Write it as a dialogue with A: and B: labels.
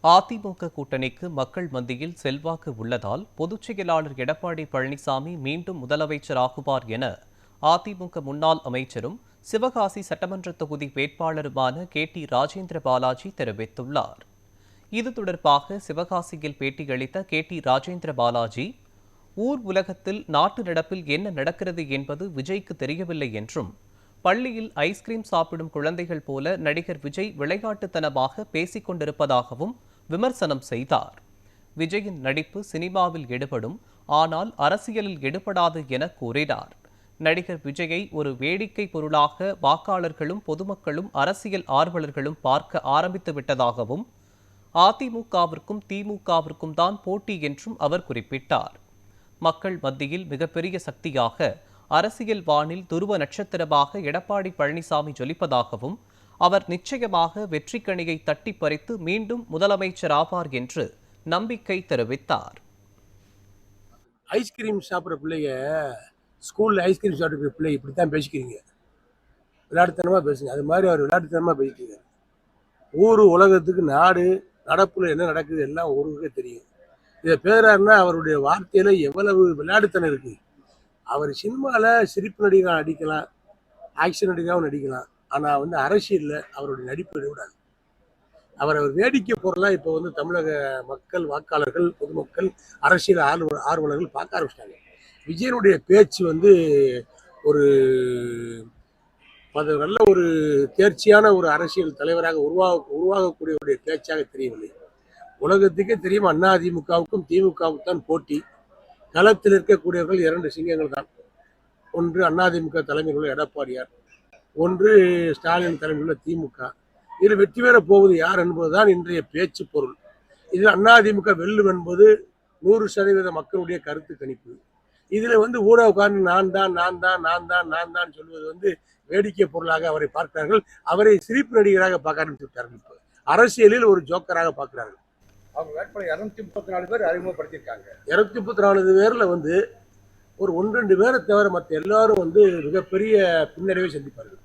A: அதிமுக கூட்டணிக்கு மக்கள் மத்தியில் செல்வாக்கு உள்ளதால் பொதுச் செயலாளர் எடப்பாடி பழனிசாமி மீண்டும் முதலமைச்சர் ஆகுவார் என அதிமுக முன்னாள் அமைச்சரும் சிவகாசி சட்டமன்ற தொகுதி வேட்பாளருமான டி ராஜேந்திர பாலாஜி தெரிவித்துள்ளார். இது தொடர்பாக சிவகாசியில் பேட்டியளித்த டி ராஜேந்திர பாலாஜி, ஊர் உலகத்தில் நாட்டு நடப்பில் என்ன நடக்கிறது என்பது விஜய்க்கு தெரியவில்லை என்றும், பள்ளியில் ஐஸ்கிரீம் சாப்பிடும் குழந்தைகள் போல நடிகர் விஜய் விளையாட்டுத்தனமாக பேசிக் கொண்டிருப்பதாகவும் விமர்சனம் செய்தார். விஜயின் நடிப்பு சினிமாவில் எடுபடும், ஆனால் அரசியலில் எடுபடாது என கூறினார். நடிகர் விஜயை ஒரு வேடிக்கை பொருளாக வாக்காளர்களும் பொதுமக்களும் அரசியல் ஆர்வலர்களும் பார்க்க ஆரம்பித்து விட்டதாகவும், அதிமுகவிற்கும் திமுகவிற்கும் தான் போட்டி என்றும் அவர் குறிப்பிட்டார். மக்கள் மத்தியில் மிகப்பெரிய சக்தியாக அரசியல் வானில் துருவ நட்சத்திரமாக எடப்பாடி பழனிசாமி ஜொலிப்பதாகவும், அவர் நிச்சயமாக வெற்றிக்கணியை தட்டி பறித்து மீண்டும் முதலமைச்சர் ஆவார் என்று நம்பிக்கை தெரிவித்தார்.
B: ஐஸ்கிரீம் சாப்பிட்ற பிள்ளைங்க, ஸ்கூலில் ஐஸ்கிரீம் சாப்பிட்ற பிள்ளை இப்படித்தான் பேசிக்கிறீங்க, விளையாட்டுத்தனமாக பேசுங்க. அது மாதிரி அவர் விளையாட்டுத்தனமாக பேசிக்கிறீங்க. ஊர் உலகத்துக்கு நாடு நடப்புல என்ன நடக்குது எல்லாம் ஊருக்கே தெரியும். இதை பேராருன்னா அவருடைய வார்த்தையில எவ்வளவு விளையாட்டுத்தனம் இருக்கு. அவர் சினிமாவில் சிரிப்பு நடிகராக நடிக்கலாம், ஆக்ஷன் நடிகராகவும் நடிக்கலாம். ஆனால் அரசியலில் அவருடைய நடிப்பு விடாது. அவர் வேடிக்கை பொருளாக இப்போ தமிழக மக்கள், வாக்காளர்கள், பொதுமக்கள், அரசியல் ஆர்வலர்கள் பார்க்க ஆரம்பிச்சிட்டாங்க. விஜயனுடைய பேச்சு ஒரு நல்ல ஒரு தேர்ச்சியான ஒரு அரசியல் தலைவராக உருவாகக்கூடியவருடைய பேச்சாக தெரியவில்லை. உலகத்துக்கே தெரியும், அதிமுகவுக்கும் திமுகவுக்கும் தான் போட்டி. களத்தில் இருக்கக்கூடியவர்கள் 2 சிங்கங்கள் தான். ஒன்று அதிமுக தலைமையில் உள்ள எடப்பாடியார், ஒன்று ஸ்டாலின் தலைமையில் உள்ள திமுக. இதில் வெற்றி பெற போவது யார் என்பதுதான் இன்றைய பேச்சு பொருள். இதில் அதிமுக வெல்லும் என்பது 100% மக்களுடைய கருத்து கணிப்பு. இதில் ஊடக உட்கார்ந்து நான் தான் சொல்வது வேடிக்கை பொருளாக அவரை பார்க்கிறார்கள். அவரை சிரிப்பு நடிகராக பார்க்க ஆரம்பித்து விட்டார்கள். இப்போ அரசியலில் ஒரு ஜோக்கராக பார்க்கிறார்கள்.
C: அவங்க வேட்பாளர் 234 பேர் அறிமுகப்படுத்தியிருக்காங்க.
B: 234 பேர்ல ஒரு 1-2 பேரை தவிர மற்ற எல்லாரும் மிகப்பெரிய பின்னடைவை சந்திப்பார்கள்.